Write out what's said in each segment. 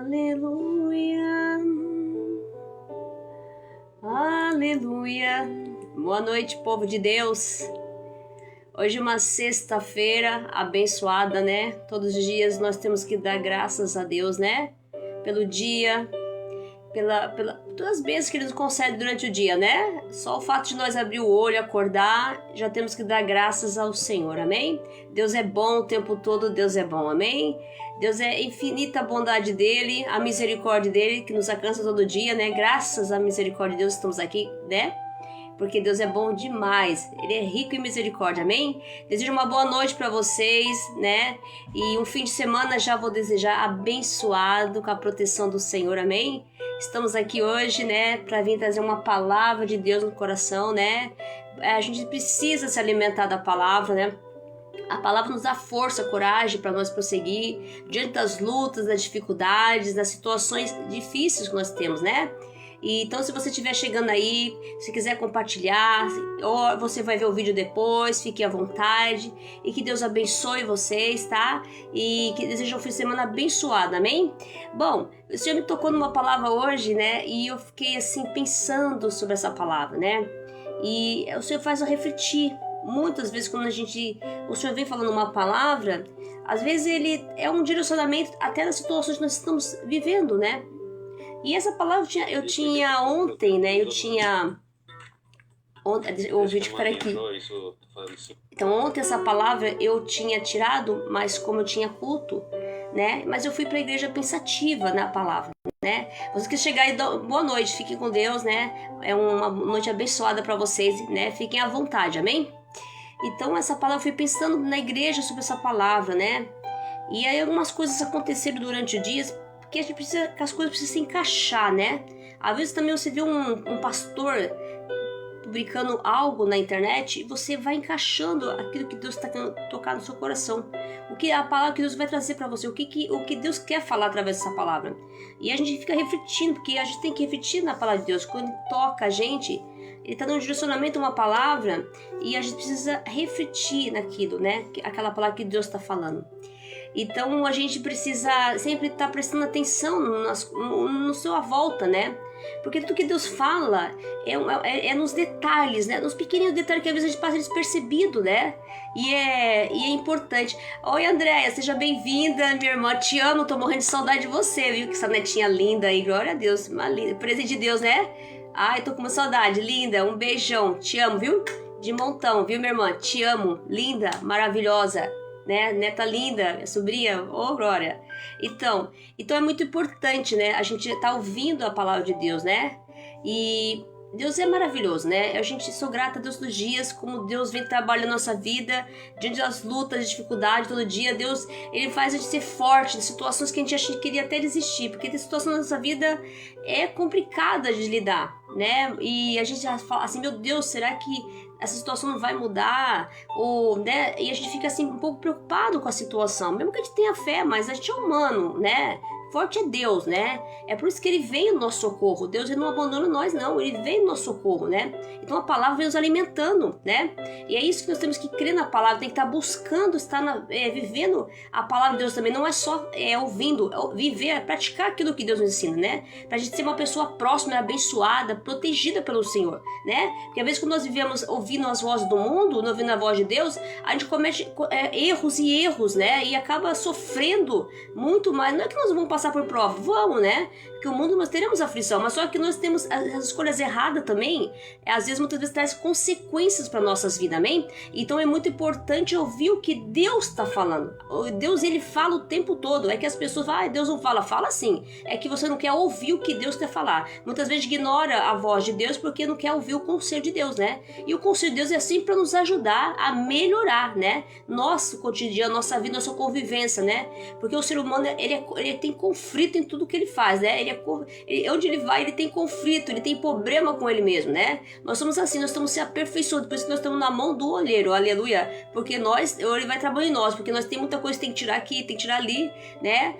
Aleluia, aleluia. Boa noite, povo de Deus. Hoje é uma sexta-feira abençoada, né? Todos os dias nós temos que dar graças a Deus, né? Pelo dia, todas as bênçãos que Ele nos concede durante o dia, né? Só o fato de nós abrir o olho, acordar, já temos que dar graças ao Senhor, amém? Deus é bom o tempo todo, Deus é bom, amém? Deus é infinita a bondade dele, a misericórdia dele que nos alcança todo dia, né? Graças à misericórdia de Deus estamos aqui, né? Porque Deus é bom demais, Ele é rico em misericórdia, amém? Desejo uma boa noite para vocês, né? E um fim de semana já vou desejar abençoado com a proteção do Senhor, amém? Estamos aqui hoje, né, para vir trazer uma palavra de Deus no coração, né? A gente precisa se alimentar da palavra, né? A palavra nos dá força, coragem para nós prosseguir diante das lutas, das dificuldades, das situações difíceis que nós temos, né? E então, se você estiver chegando aí, se quiser compartilhar, ou você vai ver o vídeo depois, fique à vontade. E que Deus abençoe vocês, tá? E que desejo um fim de semana abençoado, amém? Bom, o Senhor me tocou numa palavra hoje, né? E eu fiquei assim, pensando sobre essa palavra, né? E o Senhor faz eu refletir. Muitas vezes quando o Senhor vem falando uma palavra, às vezes ele é um direcionamento até nas situações que nós estamos vivendo, né? E essa palavra eu tinha ontem, né? O vídeo para aqui. Então ontem essa palavra eu tinha tirado, mas como eu tinha culto, né? Mas eu fui para a igreja pensativa na palavra, né? Vocês que chegar aí, boa noite, fiquem com Deus, né? É uma noite abençoada para vocês, né? Fiquem à vontade, amém? Então essa palavra eu fui pensando na igreja sobre essa palavra, né? E aí algumas coisas aconteceram durante o dia, porque a gente precisa, que as coisas precisam se encaixar, né? Às vezes também você vê um pastor publicando algo na internet e você vai encaixando aquilo que Deus está querendo tocar no seu coração. O que a palavra que Deus vai trazer para você, o que Deus quer falar através dessa palavra. E a gente fica refletindo, porque a gente tem que refletir na palavra de Deus. Quando Ele toca a gente, Ele está dando um direcionamento, uma palavra, e a gente precisa refletir naquilo, né? Aquela palavra que Deus está falando. Então a gente precisa sempre estar prestando atenção no seu volta, né? Porque tudo que Deus fala é nos detalhes, né? Nos pequenos detalhes que às vezes a gente passa despercebido, né? E é importante. Oi, Andréia, seja bem-vinda, minha irmã. Te amo, tô morrendo de saudade de você, viu? Que essa netinha linda aí, glória a Deus. Uma linda, presente de Deus, né? Ai, tô com uma saudade, linda. Um beijão, te amo, viu? De montão, viu, minha irmã? Te amo, linda, maravilhosa. Né? Neta linda, sobrinha, ô glória. Então é muito importante, né? A gente tá ouvindo a palavra de Deus, né? E Deus é maravilhoso, né? A gente sou grata a Deus dos dias, como Deus vem trabalhando na nossa vida, diante das lutas, das dificuldades, todo dia. Deus, Ele faz a gente ser forte em situações que a gente acha que queria até desistir, porque tem situações na nossa vida é complicada de lidar, né? E a gente já fala assim, meu Deus, será que essa situação não vai mudar? Ou, né? E a gente fica assim um pouco preocupado com a situação, mesmo que a gente tenha fé, mas a gente é humano, né? Forte é Deus, né? É por isso que Ele vem no nosso socorro. Deus Ele não abandona nós, não. Ele vem no nosso socorro, né? Então a palavra vem nos alimentando, né? E é isso que nós temos que crer na palavra. Tem que estar buscando, vivendo a palavra de Deus também. Não é só ouvindo, viver, praticar aquilo que Deus nos ensina, né? Pra gente ser uma pessoa próxima, abençoada, protegida pelo Senhor, né? Porque às vezes quando nós vivemos ouvindo as vozes do mundo, não ouvindo a voz de Deus, a gente comete erros, né? E acaba sofrendo muito mais. Não é que nós vamos passar por prova, vamos, né? Porque o mundo nós teremos aflição, mas só que nós temos as escolhas erradas também, às vezes muitas vezes traz consequências para nossas vidas, amém? Então é muito importante ouvir o que Deus está falando. Deus, Ele fala o tempo todo. É que as pessoas falam, Deus não fala sim. É que você não quer ouvir o que Deus quer falar. Muitas vezes ignora a voz de Deus porque não quer ouvir o conselho de Deus, né? E o conselho de Deus é assim para nos ajudar a melhorar, né? Nosso cotidiano, nossa vida, nossa convivência, né? Porque o ser humano, ele tem conflito em tudo que ele faz, né? Onde ele vai, ele tem conflito, ele tem problema com ele mesmo, né? Nós somos assim, nós estamos se aperfeiçoando, por isso que nós estamos na mão do olheiro, aleluia, porque ele vai trabalhar em nós, porque nós tem muita coisa que tem que tirar aqui, tem que tirar ali, né?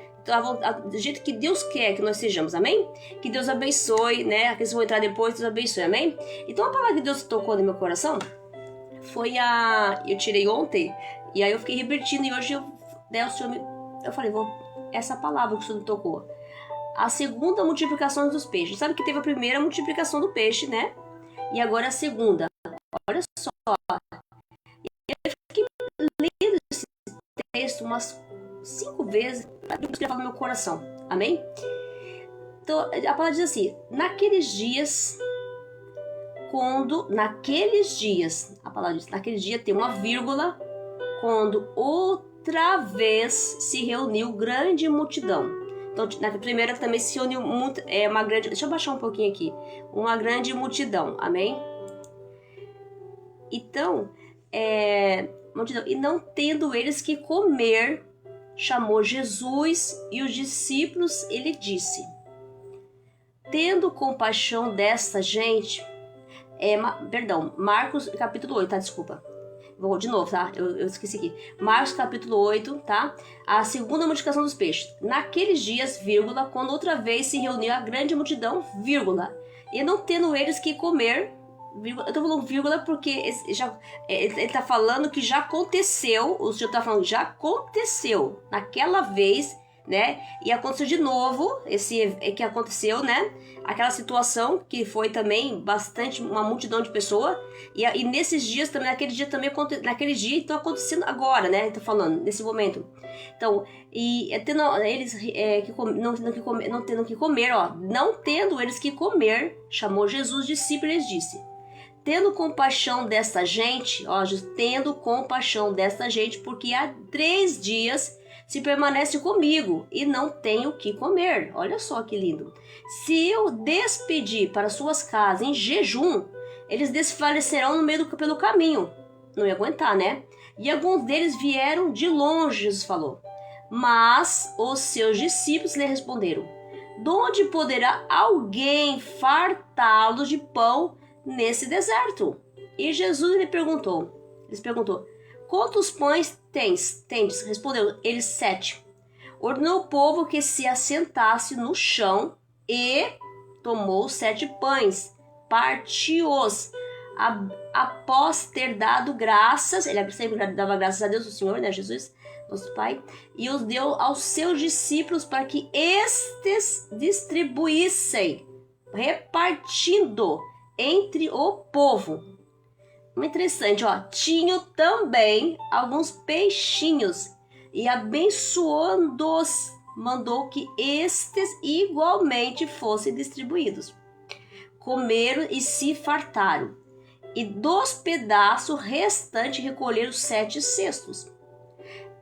Do jeito que Deus quer que nós sejamos, amém? Que Deus abençoe, né? Aqueles que vão entrar depois, Deus abençoe, amém? Então a palavra que Deus tocou no meu coração foi eu tirei ontem, e aí eu fiquei repetindo, e hoje o Senhor eu falei, essa palavra que o Senhor me tocou. a segunda multiplicação dos peixes. Sabe que teve a primeira multiplicação do peixe, né? E agora a segunda. Olha só. Eu fiquei lendo esse texto umas 5 vezes para gravar no meu coração. Amém? Então, a palavra diz assim: naqueles dias, a palavra diz, naquele dia tem uma vírgula, quando outra vez se reuniu grande multidão. Então, na primeira também se reuniu uma grande... Deixa eu baixar um pouquinho aqui. Uma grande multidão, amém? Então, multidão. E não tendo eles que comer, chamou Jesus e os discípulos, ele disse: tendo compaixão desta gente... Marcos capítulo 8, tá? Desculpa. Vou de novo, tá? Eu esqueci aqui. Marcos capítulo 8, tá? A segunda multiplicação dos peixes. Naqueles dias, vírgula, quando outra vez se reuniu a grande multidão, vírgula, e não tendo eles que comer, vírgula, eu tô falando vírgula porque ele tá falando que já aconteceu, o Senhor tá falando já aconteceu naquela vez, né? E aconteceu de novo, que aconteceu, né? Aquela situação que foi também bastante, uma multidão de pessoas. E nesses dias também, naquele dia, então acontecendo agora, né? Tô falando, nesse momento. Então, eles não tendo que comer, ó. Não tendo eles que comer, chamou Jesus discípulos e lhes disse: tendo compaixão desta gente, ó, tendo compaixão desta gente, porque há 3 dias se permanece comigo e não tenho o que comer. Olha só que lindo. Se eu despedir para suas casas em jejum, eles desfalecerão pelo caminho. Não ia aguentar, né? E alguns deles vieram de longe, Jesus falou. Mas os seus discípulos lhe responderam: de onde poderá alguém fartá-los de pão nesse deserto? E Jesus lhes perguntou: quantos pães tendes? Respondeu eles: 7. Ordenou o povo que se assentasse no chão e tomou 7 pães, partiu-os, após ter dado graças, ele sempre dava graças a Deus, o Senhor, né, Jesus, nosso Pai, e os deu aos seus discípulos para que estes distribuíssem, repartindo entre o povo. Muito interessante, ó. Tinha também alguns peixinhos e abençoando-os, mandou que estes igualmente fossem distribuídos. Comeram e se fartaram, e dos pedaços restantes recolheram 7 cestos.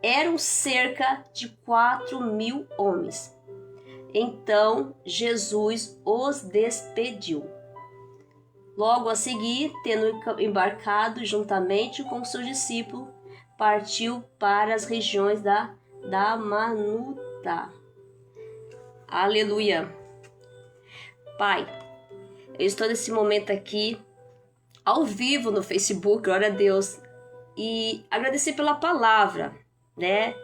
Eram cerca de 4.000 homens. Então Jesus os despediu. Logo a seguir, tendo embarcado juntamente com seus discípulos, partiu para as regiões da Dalmanuta. Aleluia. Pai, eu estou nesse momento aqui, ao vivo no Facebook, glória a Deus, e agradecer pela palavra, né?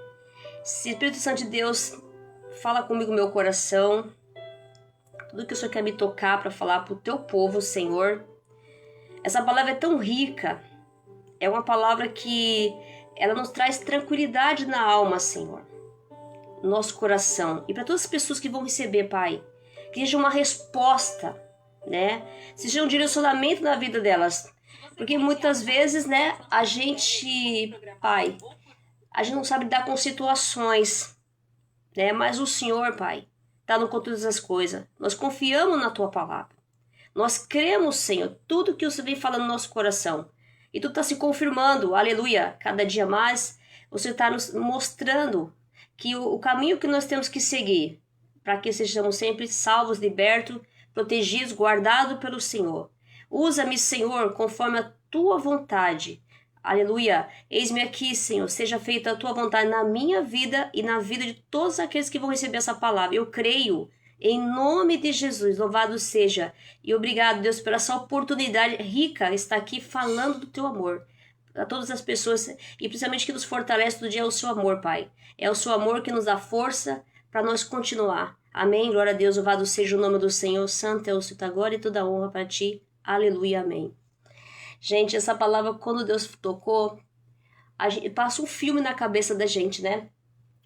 Espírito Santo de Deus, fala comigo no meu coração, tudo que o Senhor quer me tocar para falar para o teu povo, Senhor. Essa palavra é tão rica, é uma palavra que ela nos traz tranquilidade na alma, Senhor, no nosso coração. E para todas as pessoas que vão receber, Pai, que seja uma resposta, né? Seja um direcionamento na vida delas. Porque muitas vezes, né, a gente, Pai, a gente não sabe lidar com situações, né? Mas o Senhor, Pai, está no controle das coisas. Nós confiamos na Tua palavra. Nós cremos, Senhor, tudo que Você vem falando no nosso coração. E Tu está se confirmando, aleluia, cada dia mais. Você está nos mostrando que o caminho que nós temos que seguir, para que sejamos sempre salvos, libertos, protegidos, guardados pelo Senhor. Usa-me, Senhor, conforme a Tua vontade. Aleluia. Eis-me aqui, Senhor. Seja feita a Tua vontade na minha vida e na vida de todos aqueles que vão receber essa palavra. Eu creio em nome de Jesus. Louvado seja. E obrigado, Deus, por essa oportunidade rica estar aqui falando do Teu amor. A todas as pessoas e principalmente que nos fortalece todo dia é o Seu amor, Pai. É o Seu amor que nos dá força para nós continuar. Amém. Glória a Deus. Louvado seja o nome do Senhor. Santo é o Senhor, agora e toda honra para Ti. Aleluia. Amém. Gente, essa palavra, quando Deus tocou, a gente passa um filme na cabeça da gente, né?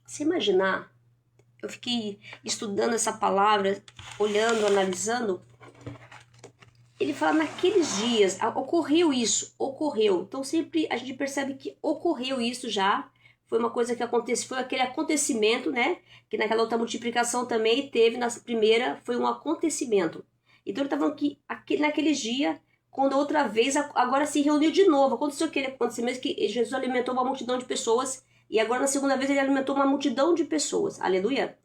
Se imaginar, eu fiquei estudando essa palavra, olhando, analisando. Ele fala, naqueles dias, ocorreu isso, ocorreu. Então sempre a gente percebe que ocorreu isso já. Foi uma coisa que aconteceu, foi aquele acontecimento, né? Que naquela outra multiplicação também teve, na primeira, foi um acontecimento. Então ele está falando que naqueles dias, quando outra vez, agora se reuniu de novo. Aconteceu aquele acontecimento que Jesus alimentou uma multidão de pessoas, e agora na segunda vez ele alimentou uma multidão de pessoas. Aleluia!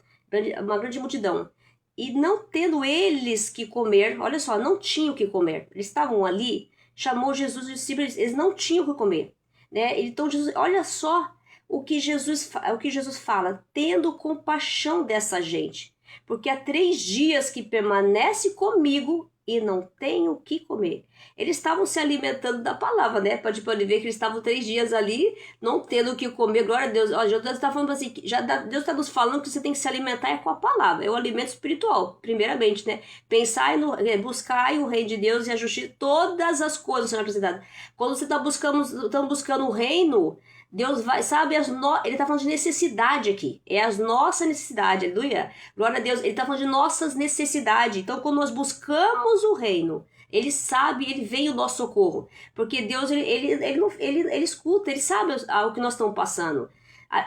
Uma grande multidão. E não tendo eles que comer, olha só, não tinham o que comer. Eles estavam ali, chamou Jesus e os discípulos, eles não tinham o que comer. Né? Então Jesus, olha só o que Jesus fala, tendo compaixão dessa gente. Porque há 3 dias que permanece comigo e não tem o que comer. Eles estavam se alimentando da palavra, né? Pode ver que eles estavam 3 dias ali, não tendo o que comer. Glória a Deus. Ó, Deus está falando assim, Deus está nos falando que você tem que se alimentar com a palavra. É o alimento espiritual, primeiramente, né? Pensar buscar o reino de Deus e a justiça, todas as coisas serão acrescentadas. Quando você está buscando o reino, Deus vai, sabe, ele está falando de necessidade aqui. É as nossas necessidades, aleluia. Glória a Deus, ele está falando de nossas necessidades. Então, quando nós buscamos o reino, ele sabe, ele vem o nosso socorro. Porque Deus, ele escuta, ele sabe o que nós estamos passando.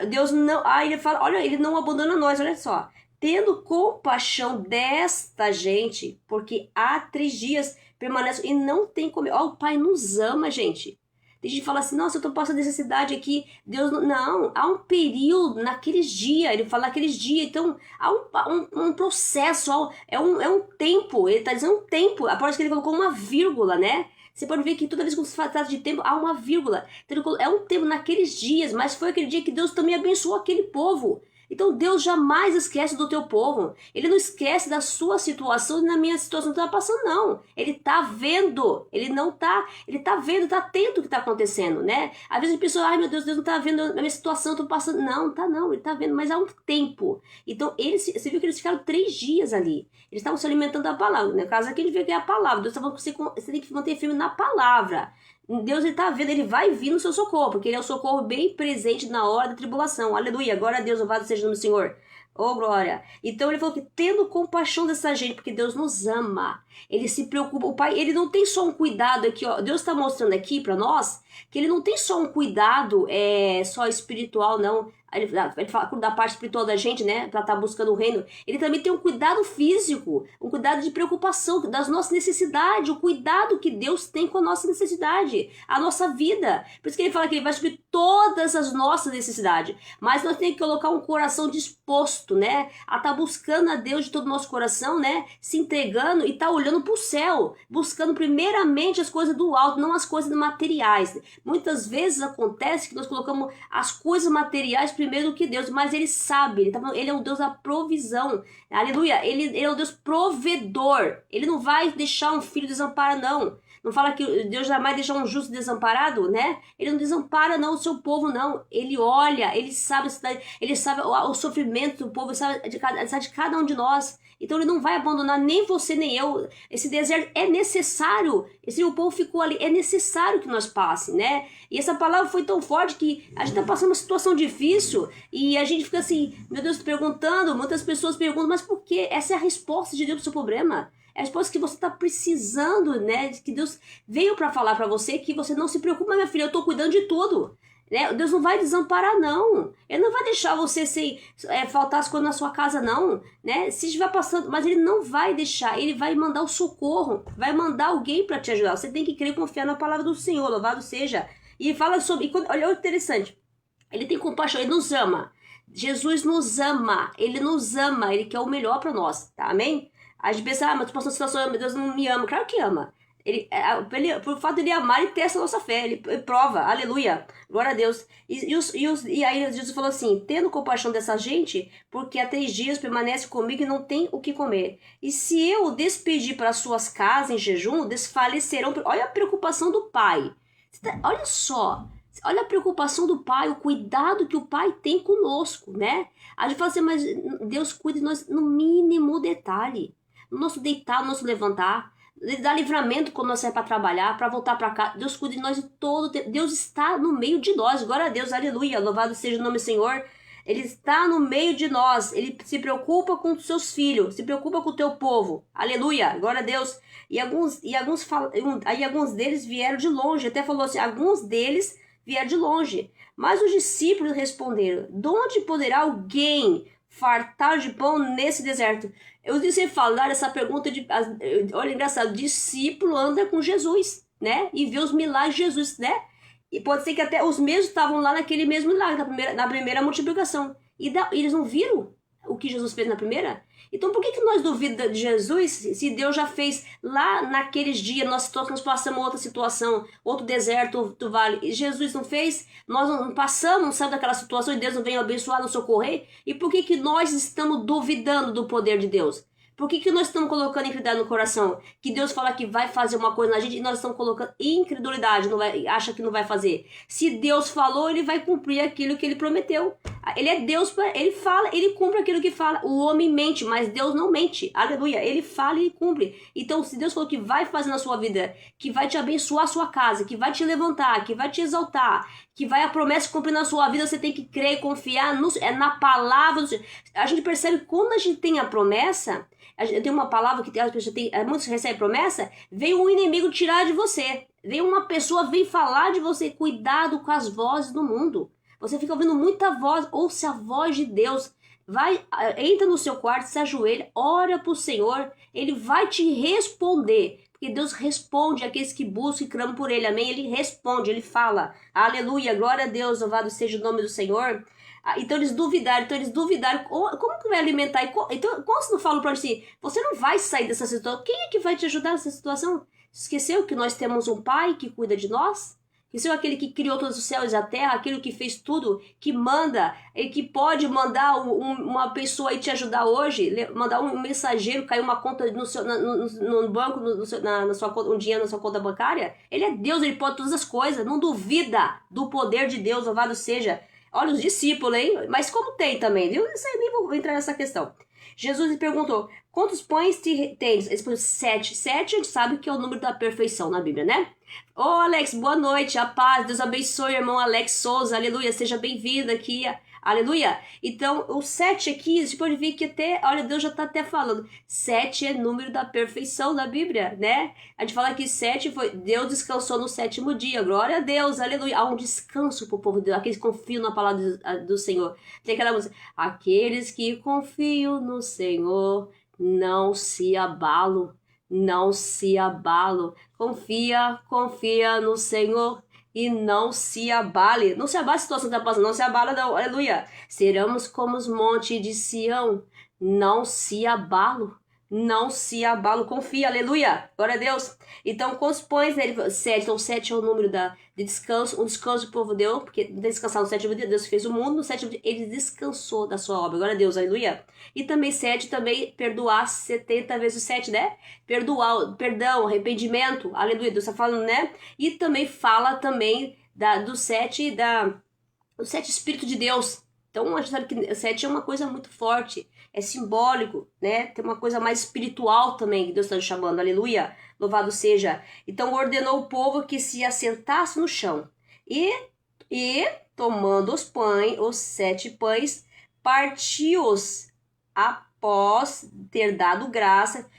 Deus não, ele fala, olha, ele não abandona nós, olha só. Tendo compaixão desta gente, porque há 3 dias permanece e não tem comer. Ó, o Pai nos ama, gente. Tem gente que fala assim, nossa, eu tô passando necessidade aqui, Deus não, há um período naqueles dias, ele fala naqueles dias, então há um processo, é um tempo, ele tá dizendo um tempo, após que ele colocou uma vírgula, né? Você pode ver que toda vez que se trata de tempo, há uma vírgula, então, é um tempo naqueles dias, mas foi aquele dia que Deus também abençoou aquele povo. Então Deus jamais esquece do teu povo. Ele não esquece da sua situação e na minha situação não está passando, não. Ele está vendo. Ele está vendo, está atento ao que está acontecendo, né? Às vezes a pessoa, ai meu Deus, Deus não está vendo a minha situação, estou passando. Não, tá não, ele está vendo, mas há um tempo. Então você viu que eles ficaram 3 dias ali. Eles estavam se alimentando da palavra. No caso aqui a gente vê que é a palavra. Deus está falando que você tem que manter firme na palavra. Deus está vendo, ele vai vir no seu socorro, porque ele é o socorro bem presente na hora da tribulação. Aleluia, glória a Deus, louvado seja o nome do Senhor. Oh, glória. Então ele falou que tendo compaixão dessa gente, porque Deus nos ama, ele se preocupa. O Pai, ele não tem só um cuidado aqui, ó. Deus está mostrando aqui para nós que ele não tem só um cuidado só espiritual, não. Ele fala da parte espiritual da gente, né? Pra estar buscando o reino. Ele também tem um cuidado físico, um cuidado de preocupação das nossas necessidades, o cuidado que Deus tem com a nossa necessidade, a nossa vida. Por isso que ele fala que ele vai suprir todas as nossas necessidades. Mas nós temos que colocar um coração disposto, né? A estar buscando a Deus de todo o nosso coração, né? Se entregando e estar olhando para o céu, buscando primeiramente as coisas do alto, não as coisas materiais. Muitas vezes acontece que nós colocamos as coisas materiais primeiro do que Deus, mas ele sabe, ele é o Deus da provisão, aleluia, ele é o Deus provedor, ele não vai deixar um filho desamparado, não fala que Deus jamais deixa um justo desamparado, né? Ele não desampara não o seu povo, não, ele olha, ele sabe o sofrimento do povo, sabe de cada um de nós. Então ele não vai abandonar nem você nem eu. Esse deserto é necessário. O povo ficou ali, é necessário que nós passe, né? E essa palavra foi tão forte que a gente está passando uma situação difícil e a gente fica assim, meu Deus, perguntando, muitas pessoas perguntam, mas por quê? Essa é a resposta de Deus para o seu problema. É a resposta que você está precisando, né? Que Deus veio para falar para você que você não se preocupa, minha filha, eu estou cuidando de tudo. Né? Deus não vai desamparar, não. Ele não vai deixar você faltar as coisas na sua casa, não. Né? Se estiver passando, mas ele não vai deixar. Ele vai mandar o socorro, vai mandar alguém para te ajudar. Você tem que crer e confiar na palavra do Senhor, louvado seja. E fala sobre, olha o interessante, ele tem compaixão, ele nos ama. Jesus nos ama, ele quer o melhor para nós, tá? Amém? A gente pensa, mas tu passou uma situação, meu Deus não me ama. Claro que ama. Por fato de ele amar, ele testa a nossa fé, ele prova, aleluia, glória a Deus. E aí Jesus falou assim, tendo compaixão dessa gente, porque há 3 dias permanece comigo e não tem o que comer. E se eu despedir para suas casas em jejum, desfalecerão. Olha a preocupação do pai, olha só, olha a preocupação do pai, o cuidado que o pai tem conosco, né? A gente fala assim, mas Deus cuida de nós no mínimo detalhe, no nosso deitar, no nosso levantar. Ele dá livramento quando nós saímos para trabalhar, para voltar para cá. Deus cuida de nós de todo o tempo. Deus está no meio de nós. Glória a Deus, aleluia. Louvado seja o nome do Senhor. Ele está no meio de nós. Ele se preocupa com os seus filhos, se preocupa com o teu povo. Aleluia, glória a Deus. E alguns deles vieram de longe. Até falou assim, alguns deles vieram de longe. Mas os discípulos responderam, de onde poderá alguém fartar de pão nesse deserto? Eu disse falar essa pergunta olha, engraçado, discípulo anda com Jesus, né? E vê os milagres de Jesus, né? E pode ser que até os mesmos estavam lá naquele mesmo milagre, na primeira multiplicação. E eles não viram o que Jesus fez na primeira? Então por que nós duvidamos de Jesus se Deus já fez lá naqueles dias, nós passamos outra situação, outro deserto, outro vale, e Jesus não fez? Nós não passamos, não sabe daquela situação e Deus não vem abençoar, nos socorrer? E por que nós estamos duvidando do poder de Deus? Por que nós estamos colocando incredulidade no coração? Que Deus fala que vai fazer uma coisa na gente e nós estamos colocando incredulidade, acha que não vai fazer. Se Deus falou, ele vai cumprir aquilo que ele prometeu. Ele é Deus, ele fala, ele cumpre aquilo que fala. O homem mente, mas Deus não mente. Aleluia, ele fala e cumpre. Então, se Deus falou que vai fazer na sua vida, que vai te abençoar a sua casa, que vai te levantar, que vai te exaltar, que vai a promessa cumprir na sua vida, você tem que crer e confiar na palavra. A gente percebe que quando a gente tem a promessa, tem uma palavra que as pessoas muitos recebem promessa, vem um inimigo tirar de você. Vem uma pessoa, vem falar de você. Cuidado com as vozes do mundo. Você fica ouvindo muita voz, ouça a voz de Deus. Entra no seu quarto, se ajoelha, ora para o Senhor, Ele vai te responder. Porque Deus responde àqueles que buscam e clamam por Ele, amém? Ele responde, Ele fala, aleluia, glória a Deus, louvado seja o nome do Senhor. Então eles duvidaram, como que vai alimentar? Então, como você não fala para assim, você não vai sair dessa situação, quem é que vai te ajudar nessa situação? Esqueceu que nós temos um Pai que cuida de nós? Esqueceu aquele que criou todos os céus e a terra, aquele que fez tudo, que manda, e que pode mandar uma pessoa aí te ajudar hoje, mandar um mensageiro, cair uma conta no banco, na sua conta, um dinheiro na sua conta bancária? Ele é Deus, ele pode todas as coisas, não duvida do poder de Deus, louvado seja. Olha os discípulos, hein? Mas como tem também, viu? Isso aí, nem vou entrar nessa questão. Jesus lhe perguntou, quantos pães tens? Ele falou, 7. 7 a gente sabe que é o número da perfeição na Bíblia, né? Ô Alex, boa noite, a paz, Deus abençoe, irmão Alex Souza, aleluia, seja bem-vindo aqui, aleluia. Então, o 7 aqui, você pode ver que até, olha, Deus já está até falando, 7 é número da perfeição na Bíblia, né? A gente fala que 7 foi, Deus descansou no 7º dia, glória a Deus, aleluia. Há um descanso para o povo de Deus, aqueles que confiam na palavra do Senhor. Tem aquela música, aqueles que confiam no Senhor, não se abalam. Não se abalam. Confia no Senhor e não se abale. Não se abale a situação que está passando. Não se abala não. Aleluia. Seremos como os montes de Sião. Não se abalo. Não se abalo. Confia. Aleluia. Glória a Deus. Então, quantos pães? 7. Então, 7 é o número de descanso. Um descanso do povo deu. Porque descansar no 7º dia, Deus fez o mundo. No 7º dia, ele descansou da sua obra. Glória a Deus. Aleluia. E também 7, também perdoar 70 vezes 7, né? Perdão, arrependimento. Aleluia. Deus está falando, né? E também fala também do 7, do 7 Espírito de Deus. Então, a gente sabe que 7 é uma coisa muito forte. É simbólico, né? Tem uma coisa mais espiritual também que Deus está chamando. Aleluia. Louvado seja. Então, ordenou o povo que se assentasse no chão. E tomando os 7 pães, partiu-os após ter dado graça.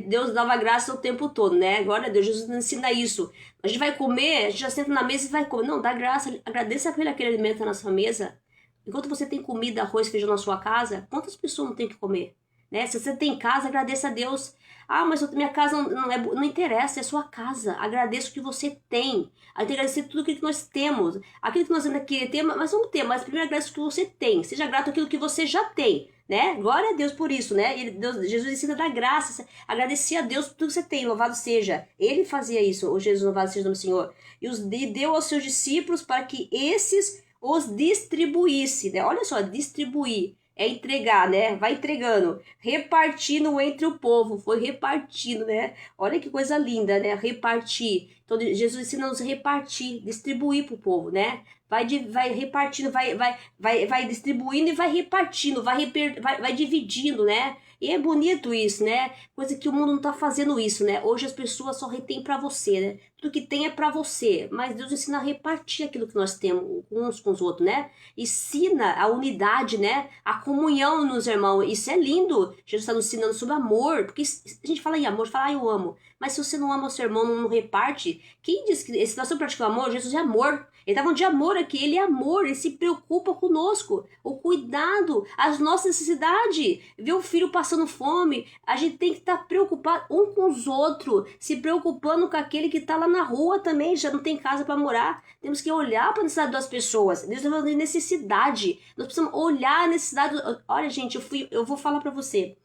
Deus dava graça o tempo todo, né? Glória a Deus, Jesus nos ensina isso. A gente vai comer, a gente já senta na mesa e vai comer. Não, dá graça, agradeça por aquele alimento na sua mesa. Enquanto você tem comida, arroz, feijão na sua casa, quantas pessoas não tem que comer? Né? Se você tem casa, agradeça a Deus. Ah, mas minha casa não interessa, é sua casa. Agradeça o que você tem. Aí tem que agradecer tudo aquilo que nós temos. Aquilo que nós ainda queremos ter, mas vamos ter. Mas primeiro agradeça o que você tem. Seja grato àquilo que você já tem. Né? Glória a Deus por isso, né? Jesus ensina a dar graça, agradecer a Deus por tudo que você tem, louvado seja. Ele fazia isso, o Jesus, louvado seja o nome do Senhor. E deu aos seus discípulos para que esses os distribuísse, né? Olha só, distribuir é entregar, né? Vai entregando, repartindo entre o povo, foi repartindo, né? Olha que coisa linda, né? Repartir. Então Jesus ensina a nos repartir, distribuir para o povo, né? Vai repartindo, vai distribuindo e vai repartindo, vai dividindo, né? E é bonito isso, né? Coisa que o mundo não tá fazendo isso, né? Hoje as pessoas só retêm para você, né? Tudo que tem é para você, mas Deus ensina a repartir aquilo que nós temos uns com os outros, né? Ensina a unidade, né? A comunhão nos irmãos. Isso é lindo. Jesus está nos ensinando sobre amor, porque a gente fala em amor, fala, eu amo. Mas se você não ama o seu irmão, não reparte, quem diz que se nós estamos praticando amor, Jesus é amor. Ele está falando de amor aqui, ele é amor, ele se preocupa conosco, o cuidado, as nossas necessidades, ver o filho passando fome, a gente tem que estar preocupado um com os outros, se preocupando com aquele que está lá na rua também, já não tem casa para morar, temos que olhar para a necessidade das pessoas, Deus está falando de necessidade, nós precisamos olhar a necessidade, olha gente, eu vou falar para você,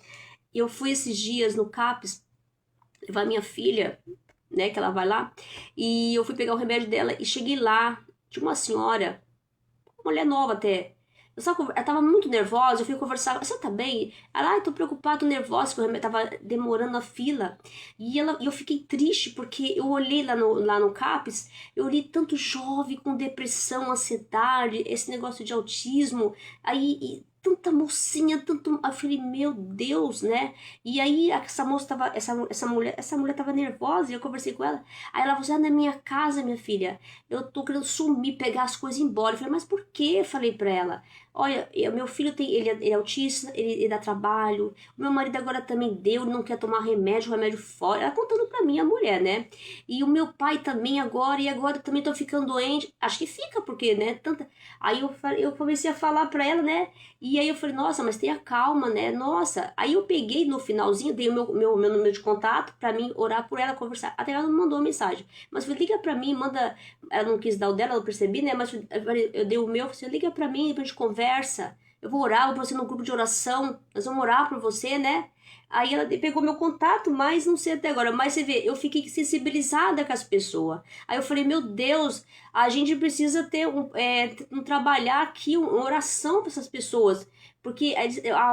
eu fui esses dias no CAPS, levar minha filha, né, que ela vai lá, e eu fui pegar o remédio dela e cheguei lá, de uma senhora, uma mulher nova até, ela tava muito nervosa, eu fui conversar, você tá bem? Ela, eu tô preocupada, tô nervosa, que o remédio tava demorando a fila, e eu fiquei triste, porque eu olhei lá no CAPS, eu olhei tanto jovem com depressão, ansiedade, esse negócio de autismo, aí tanta mocinha, tanto. Eu falei, meu Deus, né? E aí essa moça tava. Essa mulher tava nervosa e eu conversei com ela. Aí ela falou assim: na minha casa, minha filha, eu tô querendo sumir, pegar as coisas e ir embora. Eu falei, mas por quê? Eu falei pra ela. Olha, meu filho ele é autista, ele dá trabalho. O meu marido agora também deu, ele não quer tomar remédio fora. Ela contando pra mim, a mulher, né? E o meu pai também agora, e agora eu também tô ficando doente. Acho que fica, porque, né? Tanta. Aí eu comecei a falar pra ela, né? E aí eu falei, nossa, mas tenha calma, né? Nossa. Aí eu peguei no finalzinho, dei o meu número de contato pra mim orar por ela, conversar. Até ela não mandou mensagem. Mas eu falei, liga pra mim, manda. Ela não quis dar o dela, eu percebi, né? Mas eu dei o meu, eu falei, liga pra mim, depois a gente conversa. Eu vou orar por você no grupo de oração. Nós vamos orar por você, né? Aí ela pegou meu contato, mas não sei até agora. Mas você vê, eu fiquei sensibilizada com as pessoas. Aí eu falei, meu Deus, a gente precisa ter trabalhar aqui uma oração para essas pessoas. Porque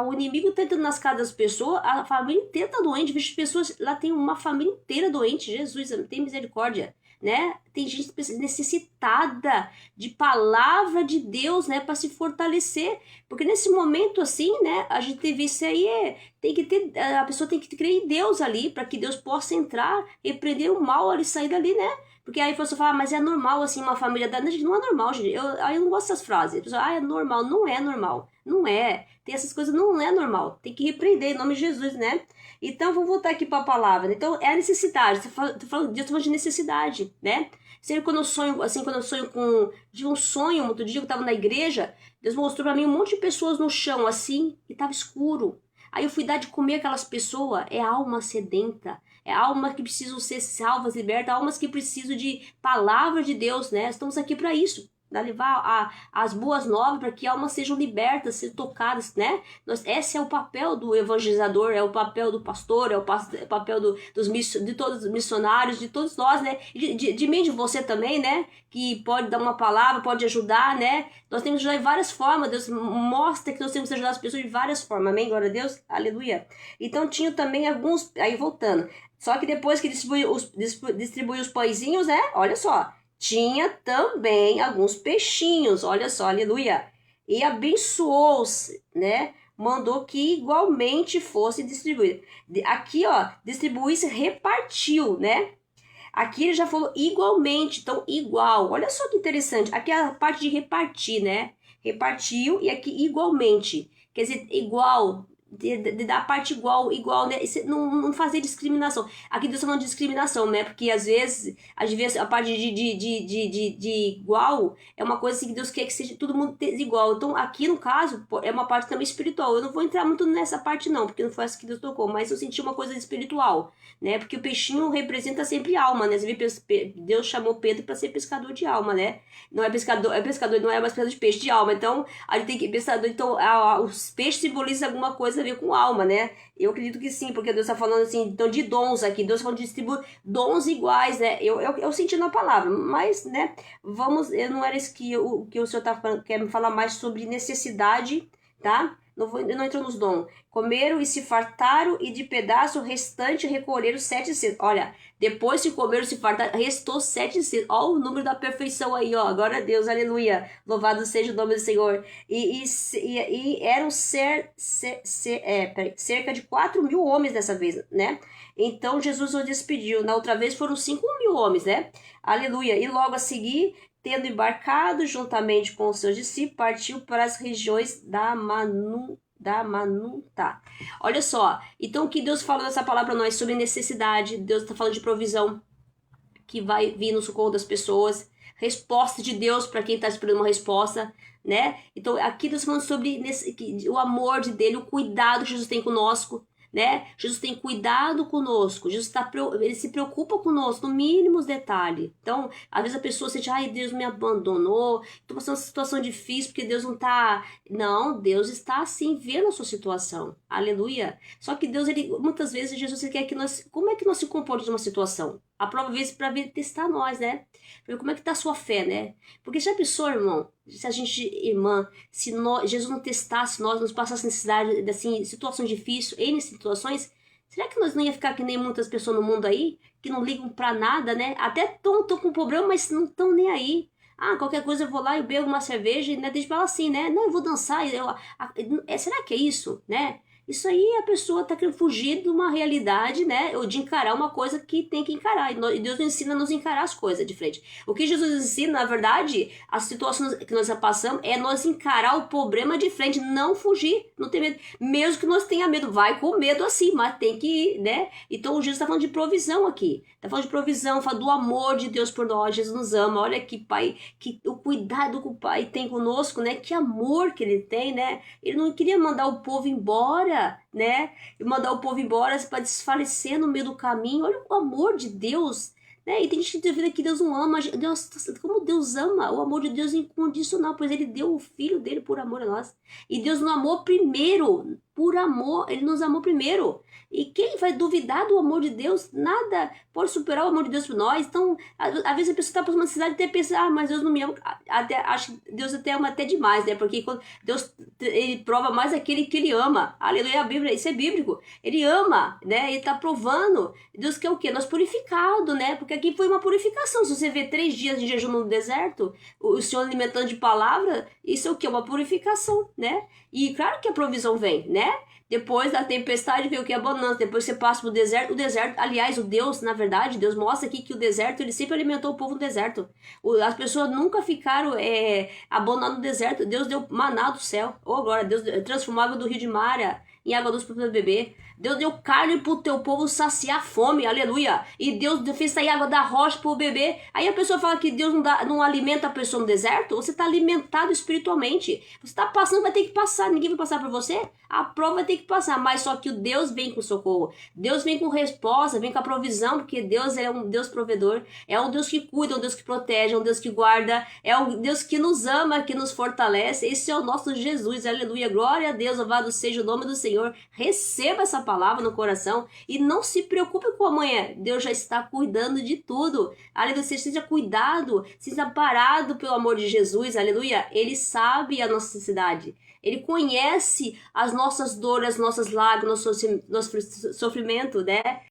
o inimigo está entrando nas casas das pessoas, a família inteira está doente. Vejo pessoas, lá tem uma família inteira doente. Jesus, tem misericórdia. Né? Tem gente necessitada de palavra de Deus, né, para se fortalecer, porque nesse momento assim, né, a gente teve isso aí, tem que ter, a pessoa tem que crer em Deus ali, para que Deus possa entrar e prender o mal ali, sair dali, né? Porque aí a pessoa fala, mas é normal assim uma família da... Não é normal, gente. Eu não gosto dessas frases. A pessoa, é normal. Não é normal. Não é. Tem essas coisas, não é normal. Tem que repreender em nome de Jesus, né? Então, vamos voltar aqui para a palavra. Então, é a necessidade. Tô falando de necessidade, né? Sempre quando eu sonho, assim, de um sonho, outro dia eu estava na igreja, Deus mostrou para mim um monte de pessoas no chão, assim, e estava escuro. Aí eu fui dar de comer aquelas pessoas, é alma sedenta, é alma que precisam ser salvas, libertas, almas que precisam de palavra de Deus, né? Estamos aqui para isso, para levar as boas novas, para que almas sejam libertas, sejam tocadas, né? Esse é o papel do evangelizador, é o papel do pastor, é o papel de todos os missionários, de todos nós, né? De mim, de você também, né? Que pode dar uma palavra, pode ajudar, né? Nós temos que ajudar de várias formas. Deus mostra que nós temos que ajudar as pessoas de várias formas. Amém? Glória a Deus. Aleluia. Então, tinha também alguns... Aí, voltando. Só que depois que distribuiu os pãezinhos, né? Olha só. Tinha também alguns peixinhos. Olha só. Aleluia. E abençoou-os, né? Mandou que igualmente fosse distribuído. Aqui, ó. Distribuísse, repartiu, né? Aqui ele já falou igualmente, então igual. Olha só que interessante. Aqui é a parte de repartir, né? Repartiu e aqui igualmente. Quer dizer, igual, da parte igual, né? Não fazer discriminação. Aqui Deus está falando de discriminação, né? Porque às vezes a parte de igual é uma coisa assim que Deus quer que seja todo mundo igual. Então aqui no caso é uma parte também espiritual. Eu não vou entrar muito nessa parte não, porque não foi essa que Deus tocou, mas eu senti uma coisa espiritual, né? Porque o peixinho representa sempre alma, né? Você vê, Deus chamou Pedro para ser pescador de alma, né? Não é pescador, não é mais pescador de peixe, de alma. Então a gente tem que pescador. Então os peixes simbolizam alguma coisa a ver com alma, né? Eu acredito que sim, porque Deus está falando assim, então de dons aqui, Deus está falando de distribuir dons iguais, né? Eu senti na palavra, mas, né? Não era isso que o Senhor quer me falar mais sobre necessidade, tá? não entrou nos dons. Comeram e se fartaram, e de pedaço restante recolheram 7 cestos. Olha, depois que comeram e se fartaram, restou 7 cestos. Olha o número da perfeição aí, ó. Glória a Deus, aleluia. Louvado seja o nome do Senhor. E eram cerca de 4.000 homens dessa vez, né? Então Jesus os despediu. Na outra vez foram 5.000 homens, né? Aleluia. E logo a seguir, tendo embarcado juntamente com os seus discípulos, partiu para as regiões da Manuta. Olha só, então o que Deus fala nessa palavra para nós sobre necessidade, Deus está falando de provisão, que vai vir no socorro das pessoas, resposta de Deus para quem está esperando uma resposta, né? Então aqui Deus falando sobre o amor dele, o cuidado que Jesus tem conosco, né? Jesus tem cuidado conosco, Jesus ele se preocupa conosco no mínimo detalhe. Então, às vezes a pessoa sente, ai, Deus me abandonou, estou passando uma situação difícil porque Deus não está... Não, Deus está assim, vendo a sua situação, aleluia. Só que Deus, muitas vezes, Jesus quer que nós... Como é que nós se comportamos numa situação? A prova vezes para vir testar nós, né? Como é que tá a sua fé, né? Porque se a pessoa, irmão, se a gente, irmã, se Jesus não testasse nós, nos passasse necessidade, assim, situações difíceis, N situações, será que nós não ia ficar que nem muitas pessoas no mundo aí, que não ligam pra nada, né? Até estão com problema, mas não estão nem aí. Ah, qualquer coisa eu vou lá e bebo uma cerveja, e né, deixa pra ela assim, né? Não, eu vou dançar, será que é isso, né? Isso aí a pessoa tá querendo fugir de uma realidade, né? Ou de encarar uma coisa que tem que encarar. E Deus nos ensina a nos encarar as coisas de frente. O que Jesus ensina, na verdade, as situações que nós passamos é nós encarar o problema de frente, não fugir, não ter medo. Mesmo que nós tenha medo, vai com medo assim, mas tem que ir, né? Então Jesus tá falando de provisão aqui. Tá falando de provisão, fala do amor de Deus por nós. Jesus nos ama. Olha que Pai, que o cuidado que o Pai tem conosco, né? Que amor que ele tem, né? Ele não queria mandar o povo embora, né? E mandar o povo embora para desfalecer no meio do caminho. Olha o amor de Deus, né? E tem gente que duvida que Deus não ama. Deus, como Deus ama? O amor de Deus é incondicional, pois ele deu o filho dele por amor a nós. E Deus nos amou primeiro, por amor, ele nos amou primeiro. E quem vai duvidar do amor de Deus? Nada pode superar o amor de Deus por nós. Então, às vezes a pessoa está por uma necessidade de pensar, mas Deus não me ama. Acho que Deus até ama até demais, né? Porque quando Deus, ele prova mais aquele que ele ama. Aleluia, a Bíblia, isso é bíblico. Ele ama, né? Ele está provando. Deus quer o quê? Nós purificado, né? Porque aqui foi uma purificação. Se você vê 3 dias de jejum no deserto, o Senhor alimentando de palavra, isso é o quê? Uma purificação, né? E claro que a provisão vem, né? Depois da tempestade veio o que? A bonança. Depois você passa pro deserto. O deserto, aliás, o Deus, na verdade, Deus mostra aqui que o deserto, ele sempre alimentou o povo no deserto. As pessoas nunca ficaram abandonadas no deserto. Deus deu maná do céu. Oh, glória, Deus transformou a água do rio de Mara em água doce para o bebê. Deus deu carne pro teu povo saciar a fome, aleluia. E Deus fez sair água da rocha pro bebê. Aí a pessoa fala que Deus não alimenta a pessoa no deserto. Você está alimentado espiritualmente. Você está passando, vai ter que passar. Ninguém vai passar por você. A prova vai ter que passar. Mas só que o Deus vem com socorro. Deus vem com resposta, vem com a provisão, porque Deus é um Deus provedor. É um Deus que cuida, um Deus que protege, um Deus que guarda. É um Deus que nos ama, que nos fortalece. Esse é o nosso Jesus, aleluia. Glória a Deus, louvado seja o nome do Senhor. Receba essa palavra no coração e não se preocupe com amanhã. Deus já está cuidando de tudo. Aleluia, seja cuidado, seja parado pelo amor de Jesus, aleluia. Ele sabe a nossa necessidade. Ele conhece as nossas dores, as nossas lágrimas, nosso sofrimento, né?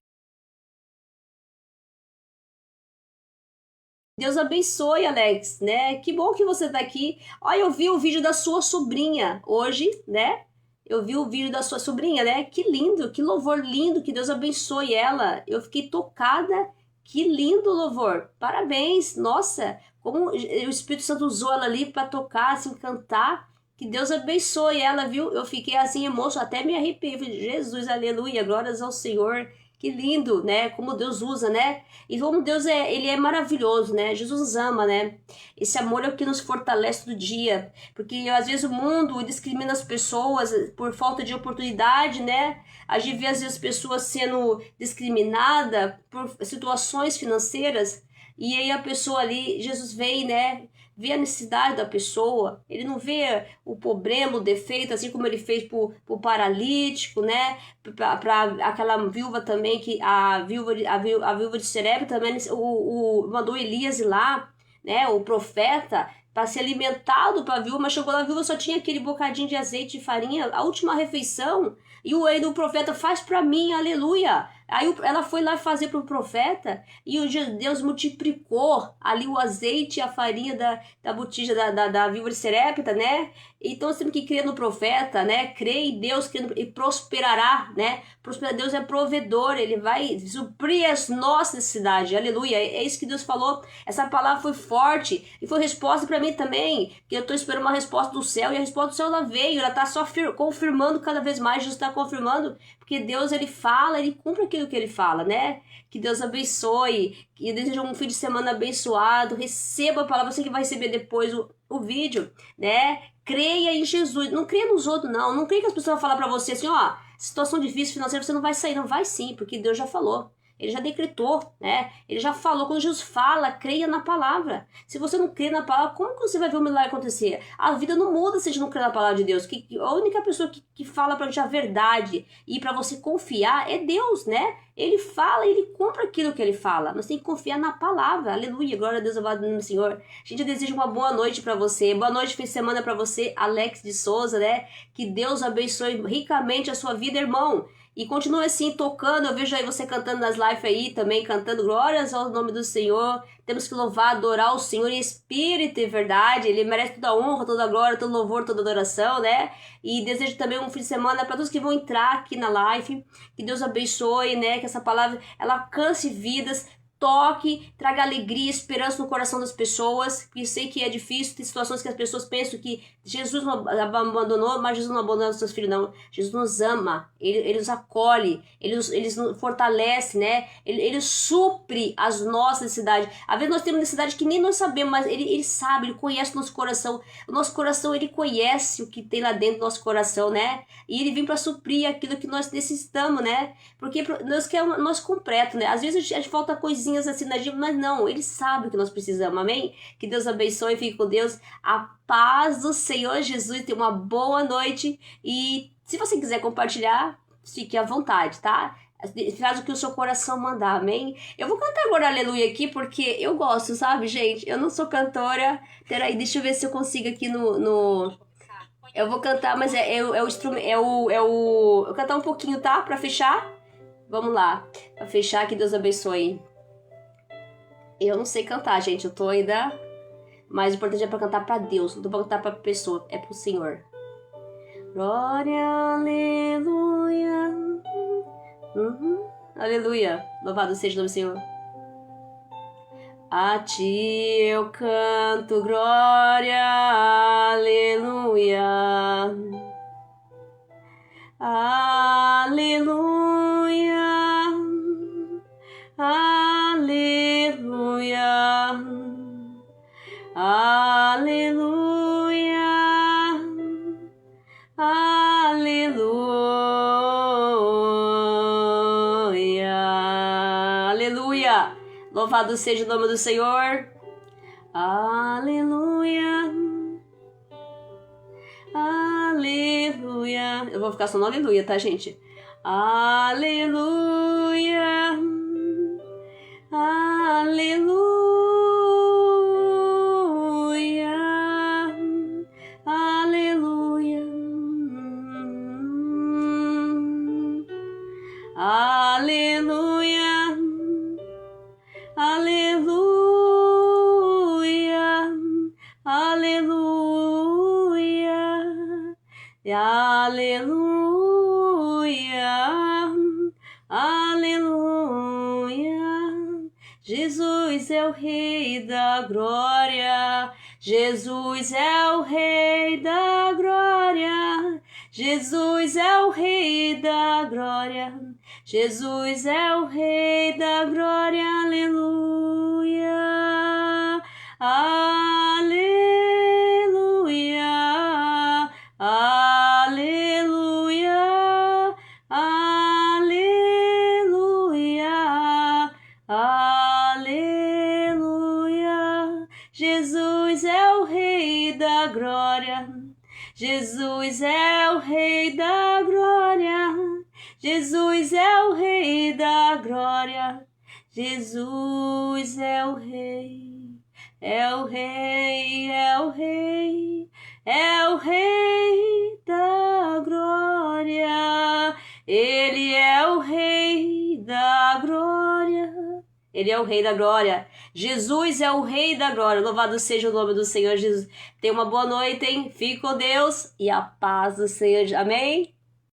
Deus abençoe, Alex, né? Que bom que você tá aqui. Olha, eu vi o vídeo da sua sobrinha hoje, né? Eu vi o vídeo da sua sobrinha, né? Que lindo, que louvor lindo, que Deus abençoe ela. Eu fiquei tocada, que lindo louvor. Parabéns, nossa, como o Espírito Santo usou ela ali para tocar, assim, cantar. Que Deus abençoe ela, viu? Eu fiquei assim emocionada, até me arrepiei. Jesus, aleluia, glórias ao Senhor. Que lindo, né? Como Deus usa, né? E como Deus ele é maravilhoso, né? Jesus nos ama, né? Esse amor é o que nos fortalece do dia. Porque às vezes o mundo discrimina as pessoas por falta de oportunidade, né? A gente vê às vezes pessoas sendo discriminadas por situações financeiras. E aí a pessoa ali, Jesus vem, né? Vê a necessidade da pessoa, ele não vê o problema, o defeito, assim como ele fez pro paralítico, né? Para aquela viúva também, que a viúva de Serepta também, mandou Elias ir lá, né? O profeta, para ser alimentado para a viúva, mas chegou lá, a viúva só tinha aquele bocadinho de azeite e farinha, a última refeição, e o profeta faz para mim, aleluia. Aí ela foi lá fazer para o profeta, e Deus multiplicou ali o azeite e a farinha da botija da viúva de Serepta, né? Então nós temos que crer no profeta, né? Crer em Deus e prosperará, né? Prosperar, Deus é provedor, Ele vai suprir as nossas necessidades, aleluia. É isso que Deus falou, essa palavra foi forte, e foi resposta para mim também, que eu estou esperando uma resposta do céu, e a resposta do céu ela veio, ela está só confirmando cada vez mais, Jesus está confirmando, porque Deus Ele fala, Ele cumpre aquilo que Ele fala, né? Que Deus abençoe, que eu desejo um fim de semana abençoado, receba a palavra, você que vai receber depois o vídeo, né? Creia em Jesus, não creia nos outros não creia que as pessoas vão falar para você assim, ó, situação difícil financeira, você não vai sair, não vai sim, porque Deus já falou. Ele já decretou, né? Ele já falou. Quando Jesus fala, creia na palavra. Se você não crê na palavra, como que você vai ver o milagre acontecer? A vida não muda se a gente não crê na palavra de Deus. A única pessoa que fala pra gente a verdade e pra você confiar é Deus, né? Ele fala e Ele cumpre aquilo que Ele fala. Nós temos que confiar na palavra. Aleluia, glória a Deus, louvado no Senhor. Gente, eu desejo uma boa noite pra você. Boa noite, fim de semana pra você, Alex de Souza, né? Que Deus abençoe ricamente a sua vida, irmão. E continue assim tocando, eu vejo aí você cantando nas lives aí também, cantando glórias ao nome do Senhor. Temos que louvar, adorar o Senhor em espírito e verdade. Ele merece toda a honra, toda a glória, todo louvor, toda adoração, né? E desejo também um fim de semana para todos que vão entrar aqui na live. Que Deus abençoe, né? Que essa palavra, ela alcance vidas, toque, traga alegria, esperança no coração das pessoas, porque sei que é difícil, tem situações que as pessoas pensam que Jesus nos abandonou, mas Jesus não abandona os seus filhos, não. Jesus nos ama, Ele nos acolhe, Ele nos fortalece, né? Ele supre as nossas necessidades. Às vezes nós temos necessidade que nem nós sabemos, mas Ele sabe, Ele conhece o nosso coração. O nosso coração, Ele conhece o que tem lá dentro do nosso coração, né? E Ele vem para suprir aquilo que nós necessitamos, né? Porque Deus quer o nosso completo, né? Às vezes a gente falta coisinhas assim na gente, mas não, Ele sabe o que nós precisamos, amém? Que Deus abençoe, fique com Deus, a paz do Senhor Jesus, tenha uma boa noite, e se você quiser compartilhar, fique à vontade, tá? Faz o que o seu coração mandar, amém? Eu vou cantar agora aleluia aqui, porque eu gosto, sabe, gente? Eu não sou cantora, peraí, deixa eu ver se eu consigo aqui no... Eu vou cantar, mas o instrumento, eu vou cantar um pouquinho, tá? Pra fechar, vamos lá, pra fechar, que Deus abençoe. Eu não sei cantar, gente, eu tô ainda... Mas o importante é pra cantar pra Deus, não tô pra cantar pra pessoa, é pro Senhor. Glória, aleluia. Aleluia, louvado seja o nome do Senhor. A ti eu canto, glória, aleluia. Aleluia, aleluia, aleluia, aleluia, aleluia. Louvado seja o nome do Senhor. Aleluia, aleluia. Eu vou ficar só no aleluia, tá, gente? Aleluia, aleluia, aleluia, aleluia, aleluia, aleluia, aleluia, aleluia. Jesus é o Rei da glória, Jesus é o Rei da glória, Jesus é o Rei da glória, Jesus é o Rei da glória, aleluia, aleluia, aleluia, aleluia, aleluia. Jesus é o Rei da glória, Jesus é o Rei da glória, Jesus é o Rei da glória, Jesus é o Rei, é o Rei, é o Rei, é o Rei da glória. Ele é o Rei da glória. Ele é o Rei da glória. Jesus é o Rei da glória. Louvado seja o nome do Senhor Jesus. Tenha uma boa noite, hein? Fique com Deus e a paz do Senhor. Amém?